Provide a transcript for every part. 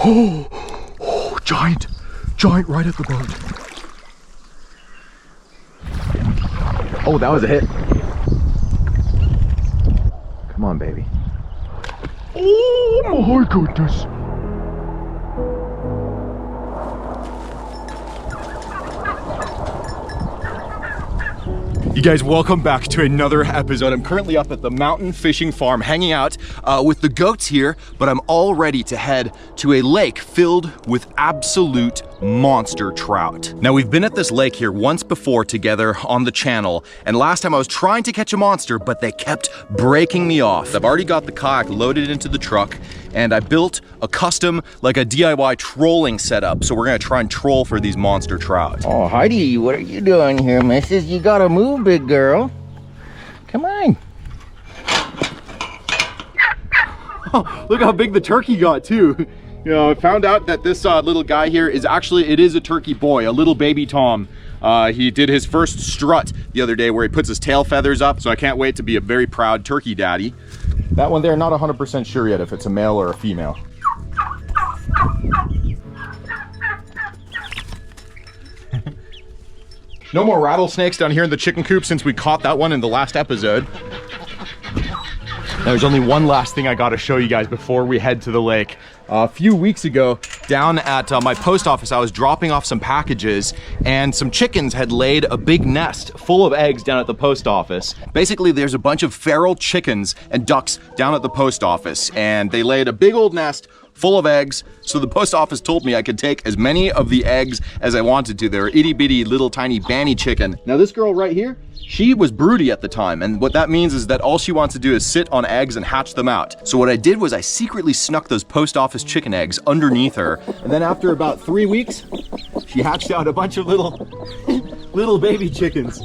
Oh, giant right at the boat. Oh, that was a hit. Come on, baby. Oh my goodness. You guys, welcome back to another episode. I'm currently up at the mountain fishing farm hanging out with the goats here, but I'm all ready to head to a lake filled with absolute monster trout. Now, we've been at this lake here once before together on the channel, and last time I was trying to catch a monster, but they kept breaking me off. I've already got the kayak loaded into the truck, and I built a custom, like a DIY trolling setup, so we're gonna try and troll for these monster trout. Oh, Heidi, what are you doing here, missus? You gotta move, big girl. Come on. Oh, look how big the turkey got too. You know, I found out that this little guy here is actually, it is a turkey boy, a little baby Tom. He did his first strut the other day where he puts his tail feathers up, so I can't wait to be a very proud turkey daddy. That one there, not 100% sure yet if it's a male or a female. No more rattlesnakes down here in the chicken coop since we caught that one in the last episode. Now, there's only one last thing I gotta show you guys before we head to the lake. A few weeks ago, down at my post office, I was dropping off some packages and some chickens had laid a big nest full of eggs down at the post office. Basically, there's a bunch of feral chickens and ducks down at the post office, and they laid a big old nest full of eggs. So the post office told me I could take as many of the eggs as I wanted to. They're itty bitty little tiny banny chicken. Now this girl right here, she was broody at the time, and what that means is that all she wants to do is sit on eggs and hatch them out. So what I did was I secretly snuck those post office chicken eggs underneath her, and then after about 3 weeks, she hatched out a bunch of little baby chickens.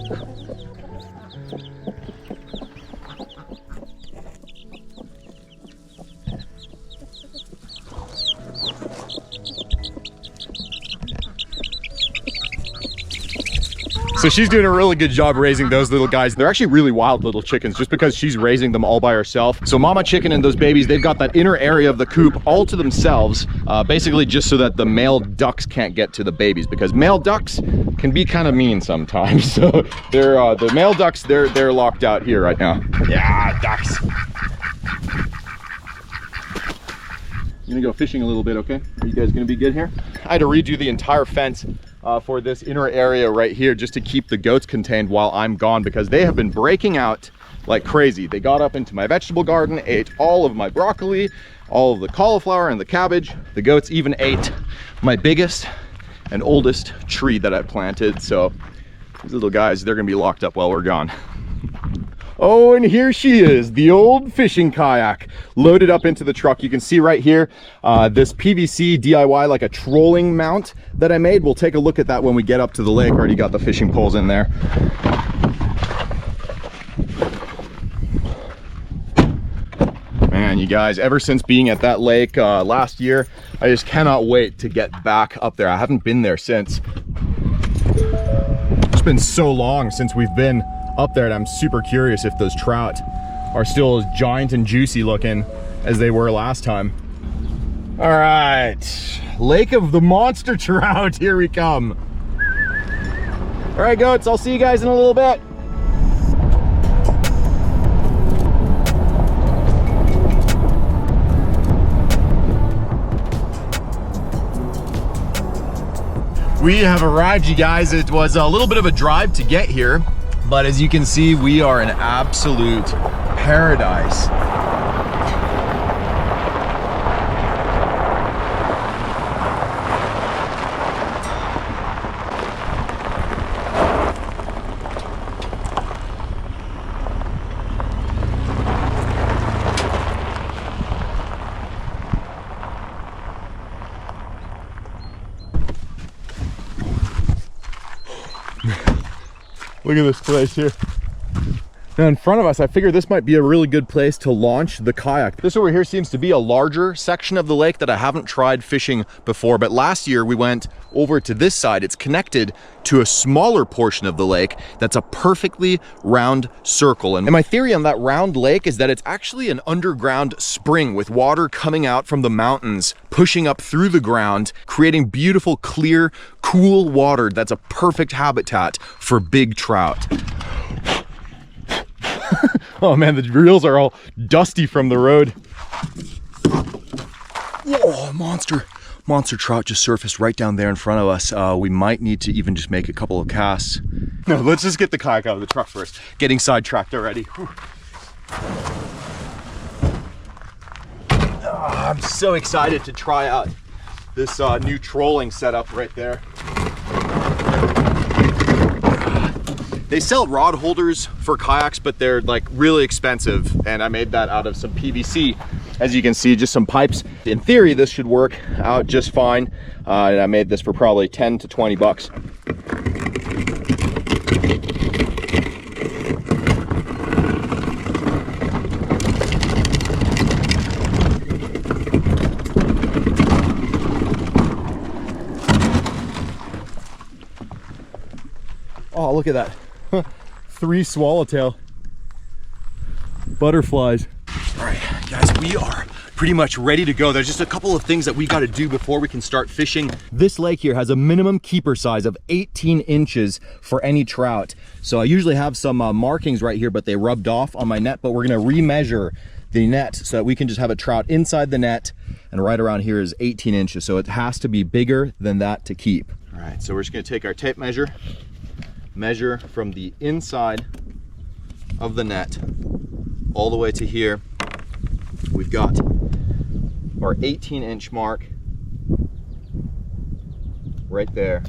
So she's doing a really good job raising those little guys. They're actually really wild little chickens just because she's raising them all by herself. So mama chicken and those babies, they've got that inner area of the coop all to themselves, basically just so that the male ducks can't get to the babies, because male ducks can be kind of mean sometimes. So they're the male ducks, they're locked out here right now. Yeah, ducks. I'm gonna go fishing a little bit, okay? Are you guys gonna be good here? I had to redo the entire fence for this inner area right here just to keep the goats contained while I'm gone, because they have been breaking out like crazy. They got up into my vegetable garden, ate all of my broccoli, all of the cauliflower and the cabbage. The goats even ate my biggest and oldest tree that I planted. So these little guys, they're gonna be locked up while we're gone. Oh, and here she is, the old fishing kayak, loaded up into the truck. You can see right here, this PVC DIY, like a trolling mount that I made. We'll take a look at that when we get up to the lake. Already got the fishing poles in there. Man, you guys, ever since being at that lake last year, I just cannot wait to get back up there. I haven't been there since. It's been so long since we've been up there, and I'm super curious if those trout are still as giant and juicy looking as they were last time. All right, Lake of the Monster Trout, here we come. All right, goats, I'll see you guys in a little bit. We have arrived, you guys. It was a little bit of a drive to get here, but as you can see, we are in absolute paradise. Look at this place here. Now in front of us, I figure this might be a really good place to launch the kayak. This over here seems to be a larger section of the lake that I haven't tried fishing before, but last year we went over to this side. It's connected to a smaller portion of the lake that's a perfectly round circle. And my theory on that round lake is that it's actually an underground spring with water coming out from the mountains, pushing up through the ground, creating beautiful, clear, cool water that's a perfect habitat for big trout. Oh man, the reels are all dusty from the road. Whoa, monster trout just surfaced right down there in front of us. We might need to even just make a couple of casts. No, let's just get the kayak out of the truck first. Getting sidetracked already. Whew. I'm so excited to try out this new trolling setup right there. They sell rod holders for kayaks, but they're like really expensive. And I made that out of some PVC. As you can see, just some pipes. In theory, this should work out just fine. And I made this for probably 10 to 20 bucks. Oh, look at that. 3 swallowtail butterflies. All right, guys, we are pretty much ready to go. There's just a couple of things that we got to do before we can start fishing. This lake here has a minimum keeper size of 18 inches for any trout. So I usually have some markings right here, but they rubbed off on my net, but we're gonna remeasure the net so that we can just have a trout inside the net, and right around here is 18 inches. So it has to be bigger than that to keep. All right, so we're just gonna take our tape measure from the inside of the net all the way to here. We've got our 18-inch mark right there.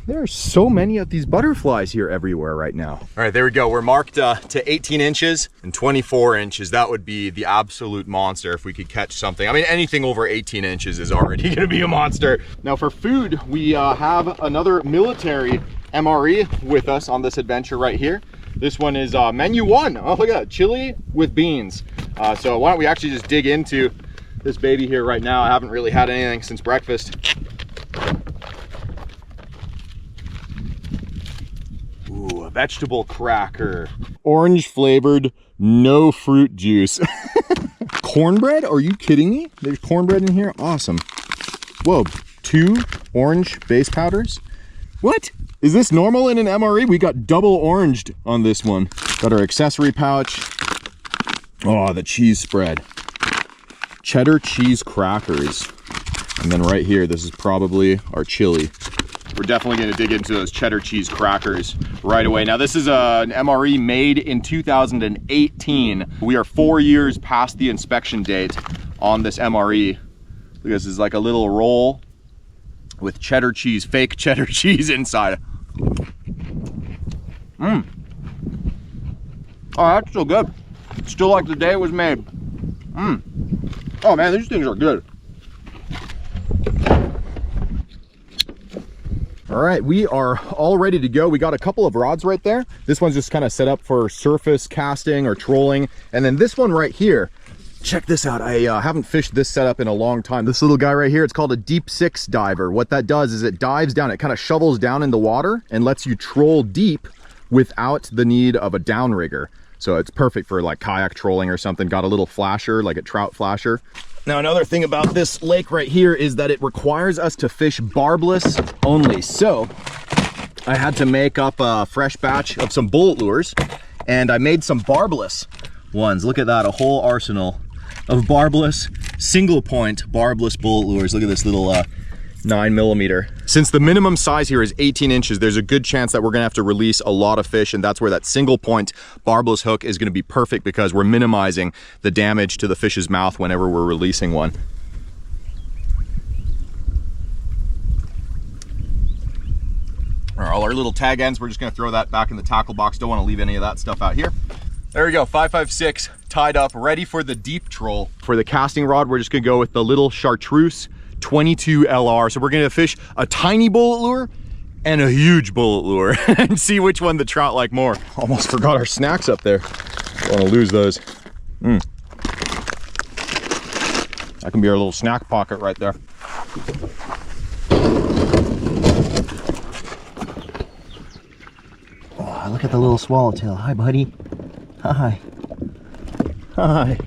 There are so many of these butterflies here everywhere right now. All right, there we go. We're marked to 18 inches and 24 inches. That would be the absolute monster if we could catch something. I mean, anything over 18 inches is already gonna be a monster. Now for food, we have another military MRE with us on this adventure right here. This one is menu 1. Oh, look at that, chili with beans. So why don't we actually just dig into this baby here right now. I haven't really had anything since breakfast. Ooh, a vegetable cracker. Orange flavored, no fruit juice. Cornbread? Are you kidding me? There's cornbread in here? Awesome. Whoa, 2 orange base powders? What? Is this normal in an MRE? We got double oranged on this one. Got our accessory pouch. Oh, the cheese spread. Cheddar cheese crackers. And then right here, this is probably our chili. We're definitely gonna dig into those cheddar cheese crackers right away. Now this is an MRE made in 2018. We are 4 years past the inspection date on this MRE. Look, this is like a little roll with cheddar cheese, fake cheddar cheese inside. Oh, that's still good. Still like the day it was made. Oh man, these things are good. All right, we are all ready to go. We got a couple of rods right there. This one's just kind of set up for surface casting or trolling. And then this one right here, check this out. I haven't fished this setup in a long time. This little guy right here, it's called a deep 6 diver. What that does is it dives down, it kind of shovels down in the water and lets you troll deep without the need of a downrigger. So it's perfect for like kayak trolling or something. Got a little flasher, like a trout flasher. Now another thing about this lake right here is that it requires us to fish barbless only. So I had to make up a fresh batch of some bullet lures, and I made some barbless ones. Look at that, a whole arsenal of barbless, single point barbless bullet lures. Look at this little 9mm. Since the minimum size here is 18 inches, there's a good chance that we're gonna have to release a lot of fish, and that's where that single point barbless hook is gonna be perfect, because we're minimizing the damage to the fish's mouth whenever we're releasing one. All our little tag ends, we're just gonna throw that back in the tackle box. Don't wanna leave any of that stuff out here. There we go, 556 tied up, ready for the deep troll. For the casting rod, we're just gonna go with the little chartreuse 22 LR. So we're gonna fish a tiny bullet lure and a huge bullet lure and see which one the trout like more. Almost forgot our snacks up there. Don't wanna lose those. That can be our little snack pocket right there. Oh, look at the little swallowtail. Hi, buddy. Hi. Hi.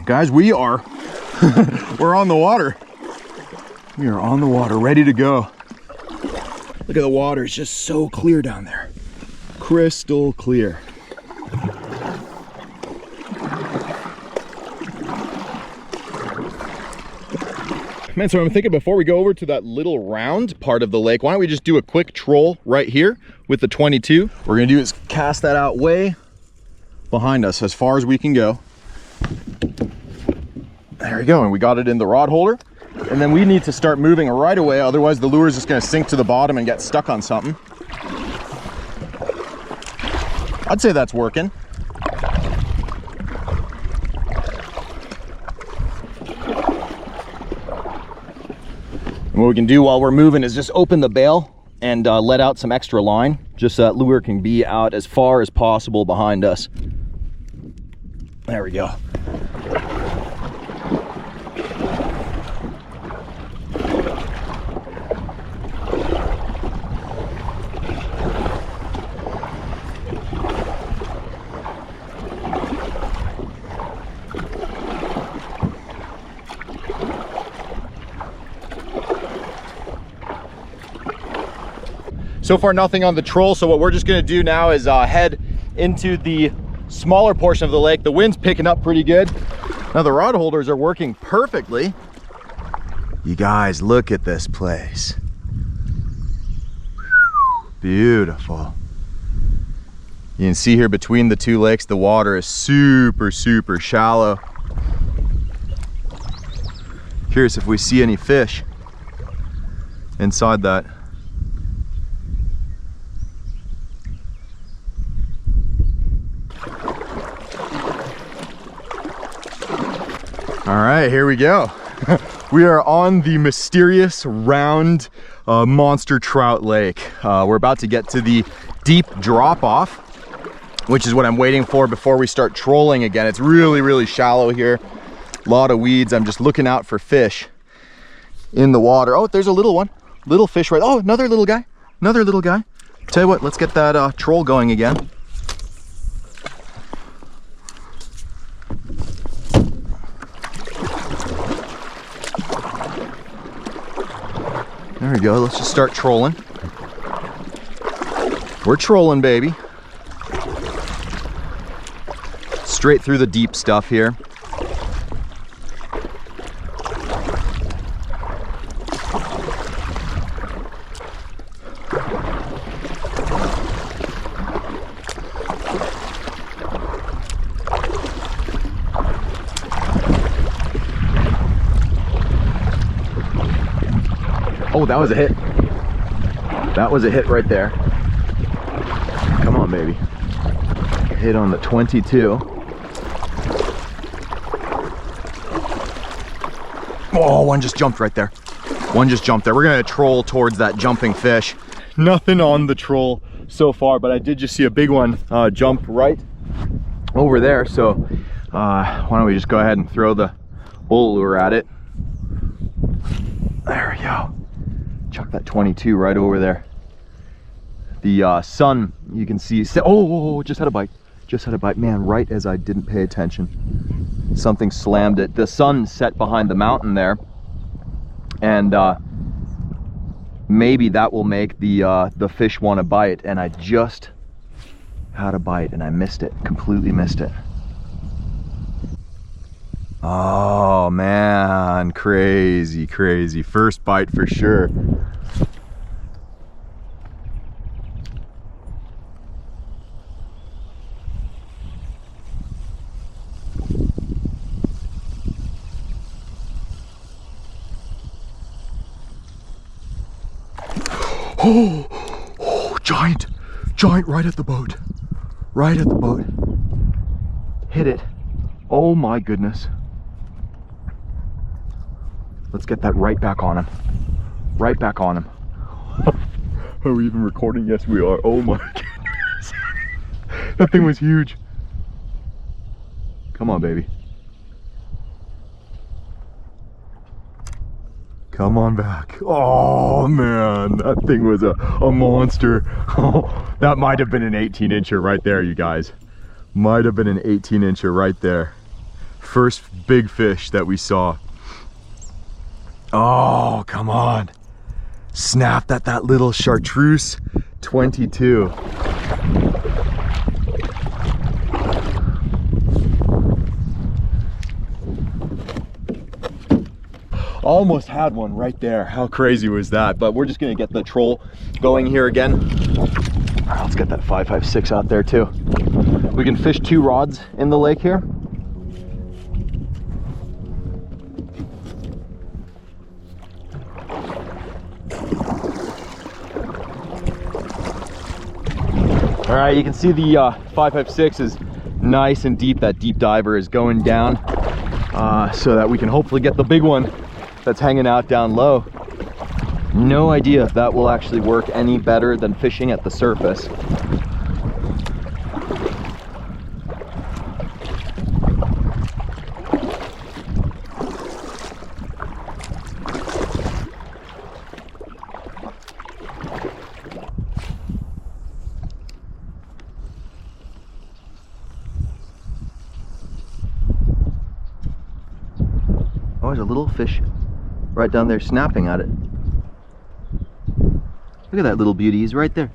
Guys, we're on the water. We are on the water, ready to go. Look at the water, it's just so clear down there. Crystal clear. Man, so I'm thinking before we go over to that little round part of the lake, why don't we just do a quick troll right here with the 22. What we're gonna do is cast that out way behind us as far as we can go. There we go, and we got it in the rod holder. And then we need to start moving right away, otherwise the lure is just gonna sink to the bottom and get stuck on something. I'd say that's working. And what we can do while we're moving is just open the bail and let out some extra line, just so that lure can be out as far as possible behind us. There we go. So far, nothing on the troll. So what we're just gonna do now is head into the smaller portion of the lake. The wind's picking up pretty good. Now the rod holders are working perfectly. You guys, look at this place. Beautiful. You can see here between the two lakes, the water is super, super shallow. Curious if we see any fish inside that. All right, here we go. We are on the mysterious round monster trout lake. We're about to get to the deep drop off, which is what I'm waiting for before we start trolling again. It's really, really shallow here. A lot of weeds. I'm just looking out for fish in the water. Oh, there's a little one. Little fish right. Oh, another little guy. Another little guy. Tell you what, let's get that troll going again. There we go, let's just start trolling. We're trolling, baby. Straight through the deep stuff here. Oh, that was a hit. That was a hit right there. Come on, baby. Hit on the 22. Oh, one just jumped right there. One just jumped there. We're gonna troll towards that jumping fish. Nothing on the troll so far, but I did just see a big one jump right over there. So why don't we just go ahead and throw the bullet lure at it. There we go. Chuck that 22 right over there. The sun, you can see, oh, just had a bite. Just had a bite, man, right as I didn't pay attention. Something slammed it. The sun set behind the mountain there. And maybe that will make the fish want to bite. And I just had a bite and I missed it, completely missed it. Oh man, crazy, crazy. First bite for sure. Oh, giant right at the boat. Right at the boat. hit it. Oh my goodness. Let's get that right back on him. Right back on him. Are we even recording? Yes, we are. Oh my goodness. That thing was huge. Come on, baby. Come on back. Oh man, that thing was a monster. Oh, that might have been an 18-incher right there, you guys. Might have been an 18-incher right there. First big fish that we saw. Oh, come on. Snapped at that little chartreuse 22. Almost had one right there. How crazy was that? But we're just gonna get the troll going here again. All right, let's get that 5.56 out there too. We can fish 2 rods in the lake here. All right, you can see the 5.56 is nice and deep. That deep diver is going down so that we can hopefully get the big one that's hanging out down low. No idea if that will actually work any better than fishing at the surface. Oh, there's a little fish right down there snapping at it. Look at that little beauty, he's right there.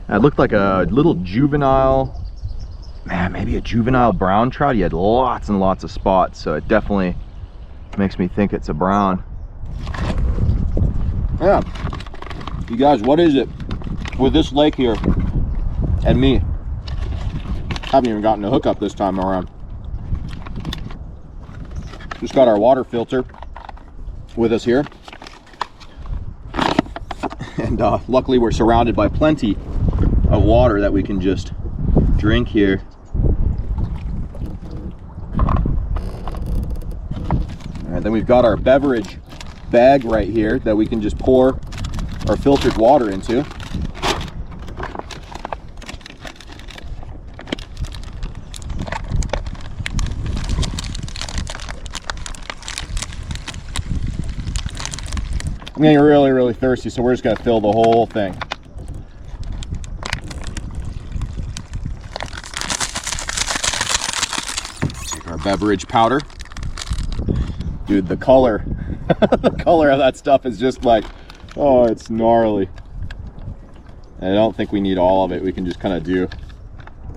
It looked like a little juvenile, man, maybe a juvenile brown trout. He had lots and lots of spots, so it definitely makes me think it's a brown. Yeah, you guys, what is it with this lake here and me? Haven't even gotten a hookup this time around. Just got our water filter with us here, and luckily we're surrounded by plenty of water that we can just drink here. All right, then we've got our beverage bag right here that we can just pour our filtered water into. I'm getting really thirsty, so we're just gonna fill the whole thing. Take our beverage powder. Dude, the color, the color of that stuff is just like, oh, it's gnarly. And I don't think we need all of it. We can just kind of do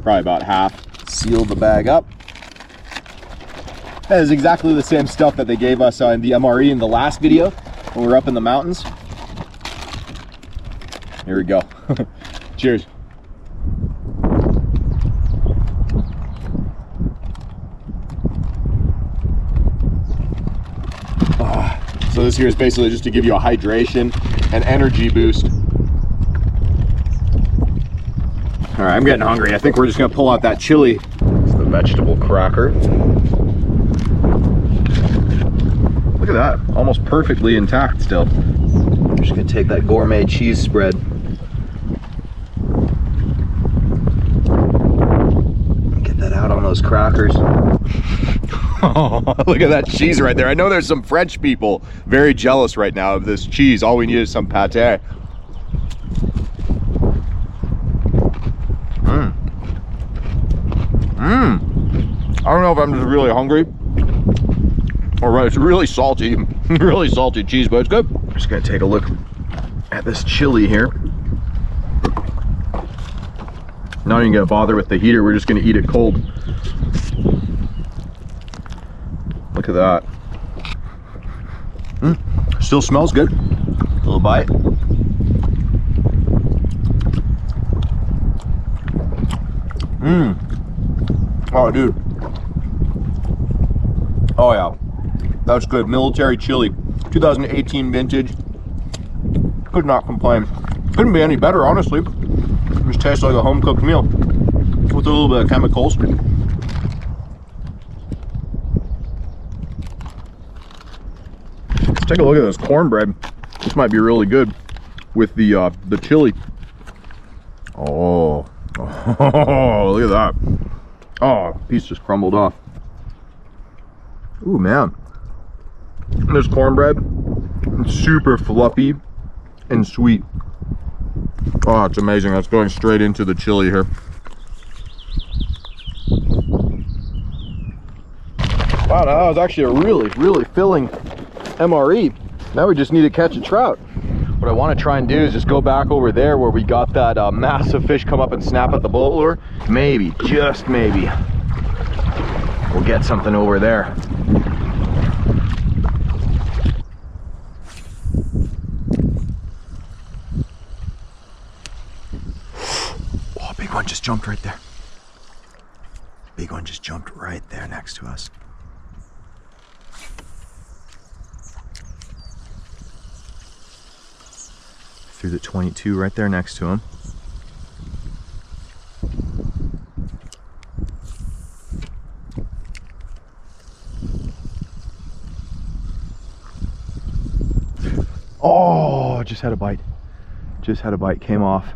probably about half. Seal the bag up. That is exactly the same stuff that they gave us in the MRE in the last video when we were up in the mountains. Here we go. Cheers. So this here is basically just to give you a hydration and energy boost. All right, I'm getting hungry. I think we're just gonna pull out that chili. It's the vegetable cracker. Look at that, almost perfectly intact still. I'm just gonna take that gourmet cheese spread. Get that out on those crackers. Oh, look at that cheese right there. I know there's some French people very jealous right now of this cheese. All we need is some pate. I don't know if I'm just really hungry or it's really salty, really salty cheese, but it's good. I'm just gonna take a look at this chili here. Not even gonna bother with the heater. We're just gonna eat it cold. Look at that. Still smells good. A little bite. Oh, dude. Oh yeah, that's good. Military chili, 2018 vintage. Could not complain. Couldn't be any better, honestly. Just tastes like a home-cooked meal with a little bit of chemicals. Take a look at this cornbread. This might be really good with the chili. Oh, look at that. Oh, piece just crumbled off. Ooh, man. This cornbread, it's super fluffy and sweet. Oh, it's amazing. That's going straight into the chili here. Wow, that was actually a really filling MRE. Now we just need to catch a trout. What I want to try and do is just go back over there where we got that massive fish come up and snap at the boat lure. Maybe, just maybe, we'll get something over there. Oh, big one just jumped right there. Big one just jumped right there next to us. Through the 22 right there next to him. Oh, just had a bite. Just had a bite, came off.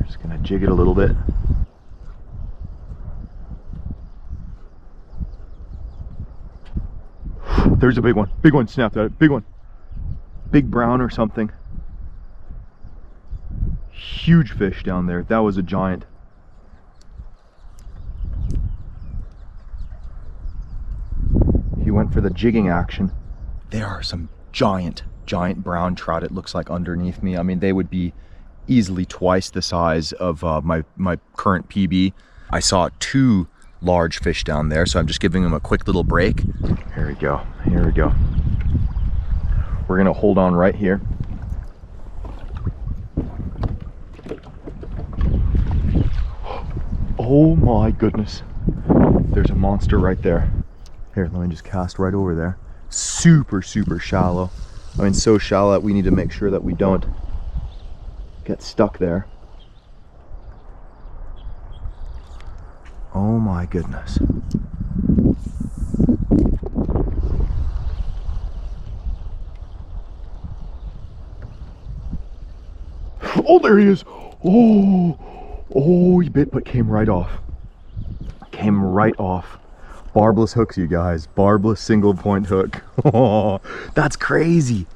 Just gonna jig it a little bit. There's a big one snapped at it, big one. Big brown or something. Huge fish down there. That was a giant. He went for the jigging action. There are some giant brown trout, it looks like, underneath me. I mean, they would be easily twice the size of my current PB. I saw 2 large fish down there, so I'm just giving them a quick little break. Here we go, here we go. We're gonna hold on right here. Oh my goodness. There's a monster right there. Here, let me just cast right over there. Super shallow. I mean, so shallow that we need to make sure that we don't get stuck there. Oh my goodness. Oh, there he is. Oh, he bit, but came right off. Came right off. Barbless hooks, you guys. Barbless single point hook. Oh, that's crazy.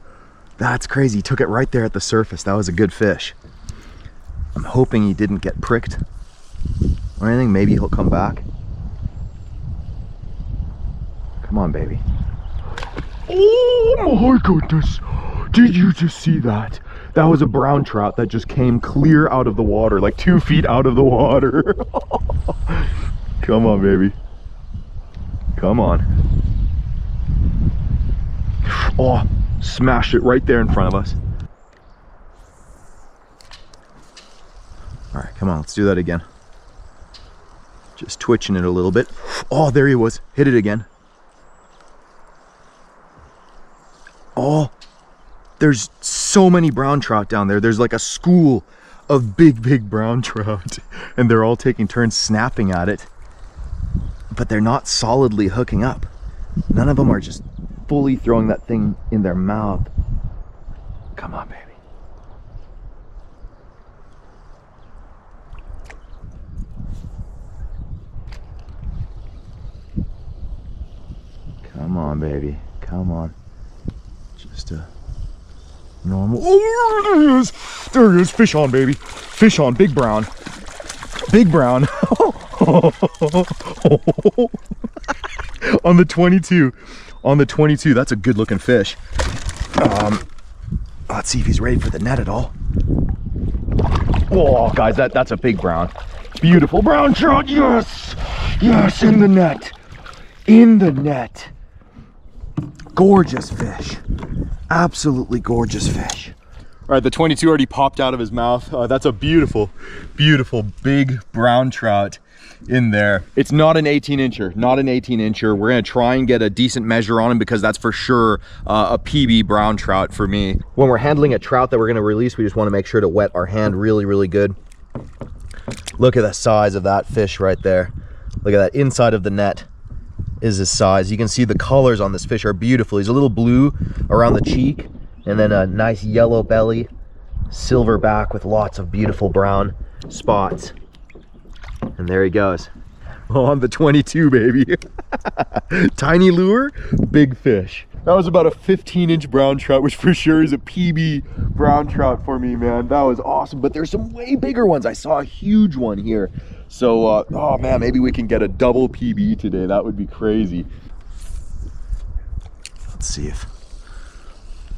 That's crazy. He took it right there at the surface. That was a good fish. I'm hoping he didn't get pricked or anything. Maybe he'll come back. Come on, baby. Oh my goodness. Did you just see that? That was a brown trout that just came clear out of the water, like 2 feet out of the water. Come on, baby. Come on. Oh, smashed it right there in front of us. All right, come on, let's do that again. Just twitching it a little bit. Oh, there he was. Hit it again. Oh, there's so many brown trout down there. There's like a school of big brown trout, and they're all taking turns snapping at it, but they're not solidly hooking up. None of them are just fully throwing that thing in their mouth. Come on, baby. Come on, baby. Come on. Just a normal. Oh, there he is. There he is. Fish on, baby. Fish on. Big brown. Big brown. On the 22. On the 22. That's a good looking fish. Let's see if he's ready for the net at all. Oh, guys, that's a big brown. Beautiful brown trout. Yes. Yes, in the net. In the net. Gorgeous fish. Absolutely gorgeous fish. All right, the 22 already popped out of his mouth. That's a beautiful big brown trout in there. It's not an 18-incher, not an 18-incher. We're gonna try and get a decent measure on him because that's for sure a PB brown trout for me. When we're handling a trout that we're gonna release, we just wanna make sure to wet our hand really good. Look at the size of that fish right there. Look at that inside of the net. is his size. You can see the colors on this fish are beautiful. He's a little blue around the cheek, and then a nice yellow belly, silver back with lots of beautiful brown spots. And there he goes. On the 22, baby. Tiny lure, big fish. That was about a 15-inch brown trout, which for sure is a PB brown trout for me, man. That was awesome. But there's some way bigger ones. I saw a huge one here. So, oh man, maybe we can get a double PB today. That would be crazy. Let's see if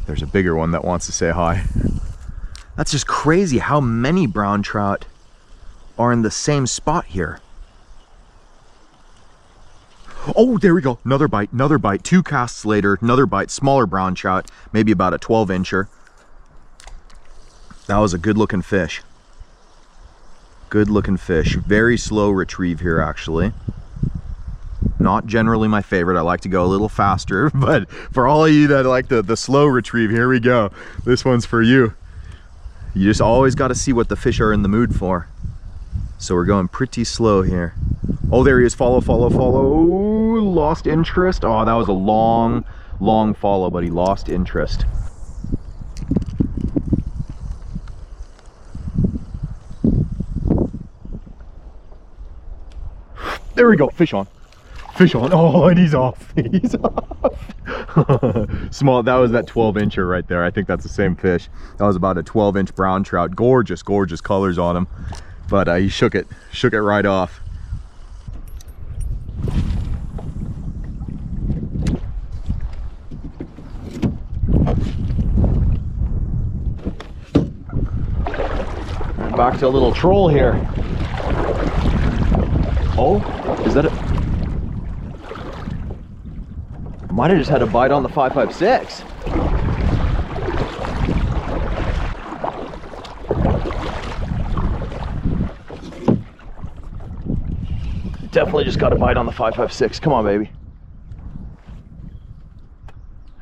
there's a bigger one that wants to say hi. That's just crazy how many brown trout are in the same spot here. Oh, there we go. Another bite, another bite. 2 casts later, another bite. Smaller brown trout, maybe about a 12-incher. That was a good-looking fish. Good-looking fish. Very slow retrieve here, actually. Not generally my favorite. I like to go a little faster, but for all of you that like the slow retrieve, here we go. This one's for you. You just always got to see what the fish are in the mood for. So we're going pretty slow here. Oh, there he is. Follow, follow, follow. Lost interest. Oh, that was a long, long follow, but he lost interest. There we go. Fish on. Fish on. Oh, and he's off. He's off. Small. That was that 12-incher right there. I think that's the same fish. That was about a 12-inch brown trout. Gorgeous, gorgeous colors on him. But he shook it right off. Back to a little troll here. Oh, is that it? Might have just had a bite on the 556. Definitely just got a bite on the 556. Come on, baby.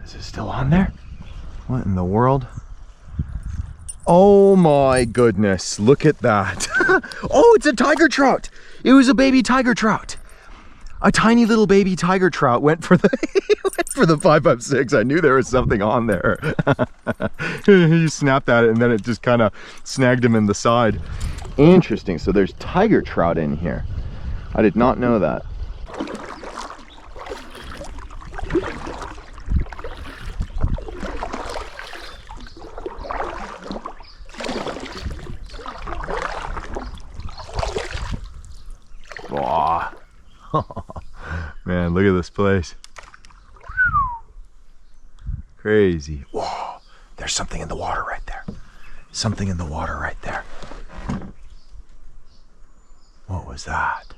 Is it still on there? What in the world? Oh my goodness, look at that. Oh, it's a tiger trout. It was a baby tiger trout. A tiny little baby tiger trout went for the for the 556. I knew there was something on there. He snapped at it and then it just kind of snagged him in the side. Interesting. So there's tiger trout in here. I did not know that. Wow. Man, look at this place. Crazy. Whoa, there's something in the water right there. Something in the water right there. What was that?